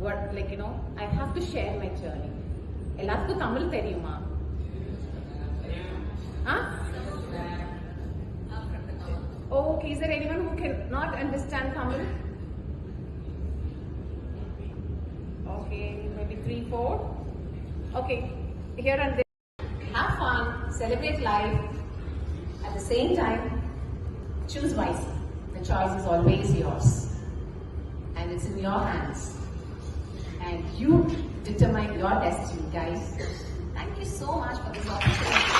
what, like, I have to share my journey. எல்லாத்துக்கும் தமிழ் தெரியுமா? Okay, is there anyone who can not understand Tamil? Okay, maybe 3, 4. Okay, here and there. Have fun, celebrate life. At the same time, choose wisely. The choice is always yours. And it's in your hands. And you determine your destiny, guys. Thank you so much for this opportunity.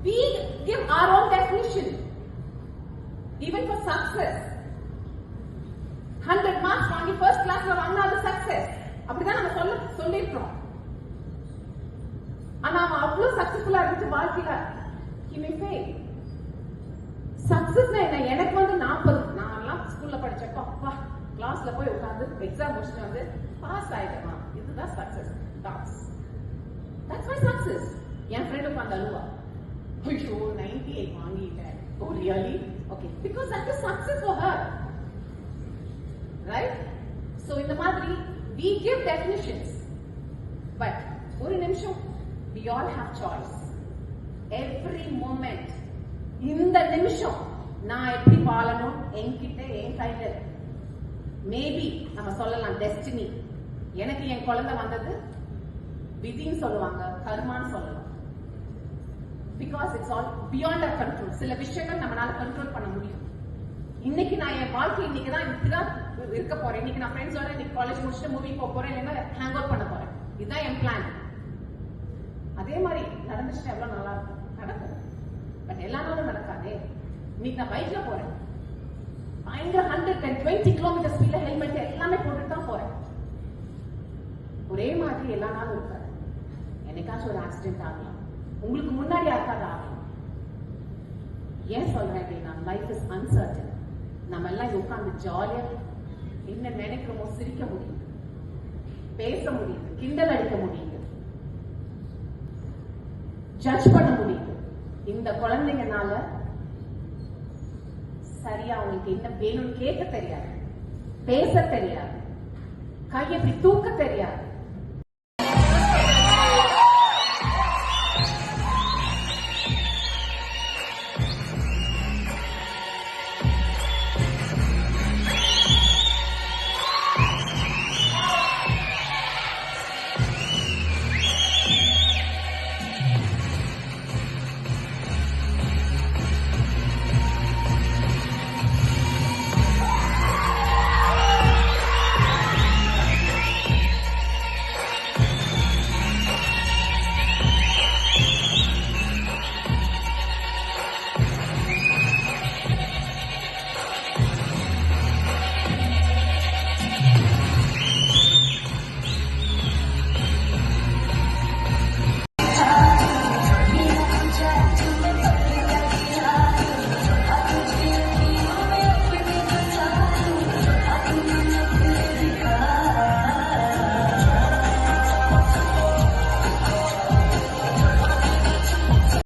We give our own definition. Even for success. 100 marks வாங்கி first class ல வாங்கினா அது success. அப்படிதான் நம்ம சொல்லிருக்கோம். ஆனா அவன் அவ்வளவு சக்சஸ்ஃபுல்லா இருந்துச்சு வாழ்க்கையில he may fail. சக்சஸ் என்ன? எனக்கு 40 நான்லாம் ஸ்கூல்ல படிச்சப்ப அப்பா கிளாஸ்ல போய் உட்கார்ந்து எக்ஸாம் முடிச்சுட்டு வந்து பாஸ் ஆயிட்டேமா, இதுதான் success. That's my success. N friend உட்கார்ந்து அழுவா, ஐயோ 98 வாங்கிட்டேன். Oh really? Okay, because that is success for her, right? So இந்த மாதிரி we give definitions, but ஒரு நிமிஷம், we all have choice. Every moment, இந்த நிமிஷம் நான் எப்படி வாழணும் என்கிட்ட என் கையில. மேபி நம்ம சொல்லலாம் டெஸ்டினி. எனக்கு என் குழந்தை வந்தது விதின்னு சொல்லுவாங்க, கர்மான்னு சொல்லலாம். Because it's all beyond our control. சில விஷயங்கள் நம்மளால கண்ட்ரோல் பண்ண முடியும். இன்னைக்கு நான் என் வாழ்க்கை இன்னைக்குதான் இப்படிதான் இருக்க போறேன். இன்னைக்கு நான் ஃப்ரெண்ட்ஸோட இன்னைக்கு காலேஜ் முடிச்சுட்டு மூவி போக போறேன், இல்லைன்னா ஹேங் அவுட் பண்ண போறேன். இதுதான் என் பிளான். அதே மாதிரி நடந்துச்சுட்டு எவ்வளவு நல்லா இருக்கும், நடக்கும். பட் எல்லா நாளும் நடக்காதே. இன்னைக்கு நான் பைக்ல போறேன், பயங்கர 120 கிலோமீட்டர் ஸ்பீட்ல ஹெல்மெட் எல்லாமே போட்டுட்டு தான் போறேன். ஒரே மாதிரி எல்லா நாளும் இருக்காது. என்னைக்காச்சும் ஒரு ஆக்சிடென்ட் ஆகலாம், உங்களுக்கு முன்னாடி யாருக்காவது ஆகலாம். ஏன் சொல்றேன் அப்படின்னா, லைஃப் இஸ் அன்சர்டன். நம்ம எல்லாம் உட்கார்ந்து ஜாலியா என்ன நினைக்கிறோமோ சிரிக்க முடியும், பேச முடியுது, கிண்டல் அடிக்க முடியுது, ஜட்ஜ் பண்ண முடியுது. இந்த குழந்தைங்கனால சரியா அவங்களுக்கு என்ன வேணும்னு கேட்க தெரியாது, பேச தெரியாது, கையை எப்படி தூக்க தெரியாது.